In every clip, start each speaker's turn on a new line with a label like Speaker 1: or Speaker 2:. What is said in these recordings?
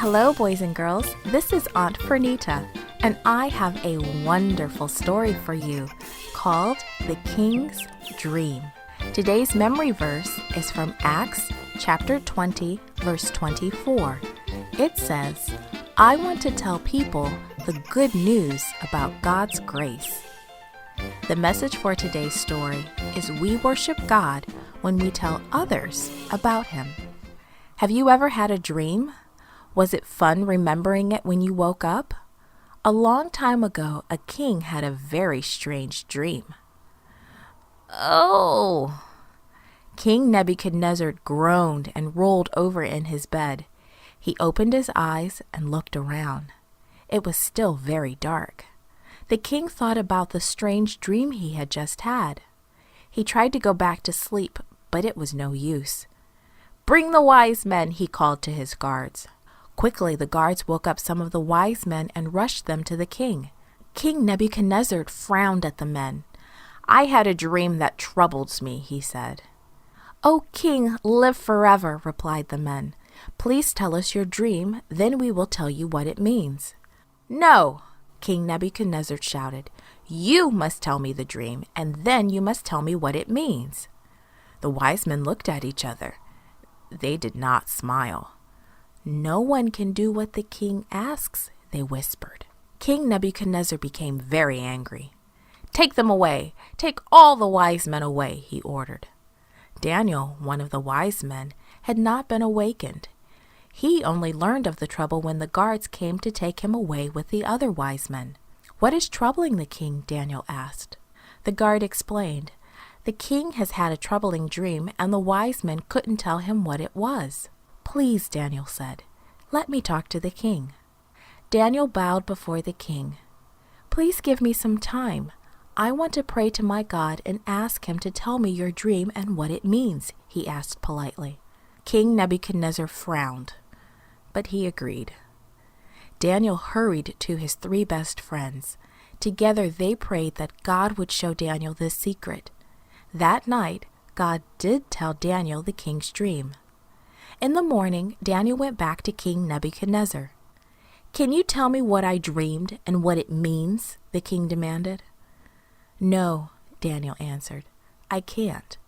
Speaker 1: Hello, boys and girls. This is Aunt Fernita, and I have a wonderful story for you called The King's Dream. Today's memory verse is from Acts chapter 20, verse 24. It says, "I want to tell people the good news about God's grace." The message for today's story is we worship God when we tell others about Him. Have you ever had a dream? Was it fun remembering it when you woke up? A long time ago, a king had a very strange dream. Oh! King Nebuchadnezzar groaned and rolled over in his bed. He opened his eyes and looked around. It was still very dark. The king thought about the strange dream he had just had. He tried to go back to sleep, but it was no use. "Bring the wise men," he called to his guards. Quickly, the guards woke up some of the wise men and rushed them to the king. King Nebuchadnezzar frowned at the men. "I had a dream that troubles me," he said. "O king, live forever," replied the men. "Please tell us your dream, then we will tell you what it means." "No!" King Nebuchadnezzar shouted. "You must tell me the dream, and then you must tell me what it means." The wise men looked at each other. They did not smile. "No one can do what the king asks," they whispered. King Nebuchadnezzar became very angry. "Take them away! Take all the wise men away!" he ordered. Daniel, one of the wise men, had not been awakened. He only learned of the trouble when the guards came to take him away with the other wise men. "What is troubling the king?" Daniel asked. The guard explained. "The king has had a troubling dream, and the wise men couldn't tell him what it was." "Please," Daniel said, "let me talk to the king." Daniel bowed before the king. "Please give me some time. I want to pray to my God and ask him to tell me your dream and what it means," he asked politely. King Nebuchadnezzar frowned, but he agreed. Daniel hurried to his three best friends. Together they prayed that God would show Daniel this secret. That night, God did tell Daniel the king's dream. In the morning, Daniel went back to King Nebuchadnezzar. "Can you tell me what I dreamed and what it means?" the king demanded. "No," Daniel answered, "I can't.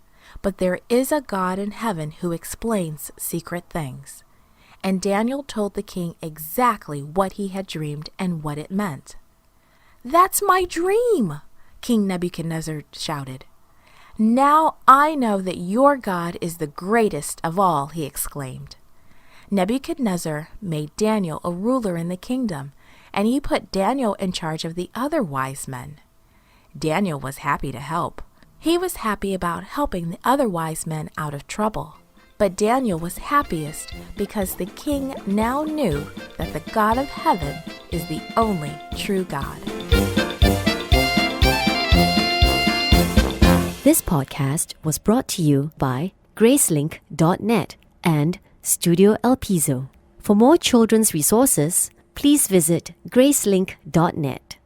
Speaker 1: But there is a God in heaven who explains secret things." And Daniel told the king exactly what he had dreamed and what it meant. "That's my dream!" King Nebuchadnezzar shouted. "Now I know that your God is the greatest of all," he exclaimed. Nebuchadnezzar made Daniel a ruler in the kingdom, and he put Daniel in charge of the other wise men. Daniel was happy to help. He was happy about helping the other wise men out of trouble. But Daniel was happiest because the king now knew that the God of heaven is the only true God.
Speaker 2: This podcast was brought to you by Gracelink.net and Studio El Piso. For more children's resources, please visit Gracelink.net.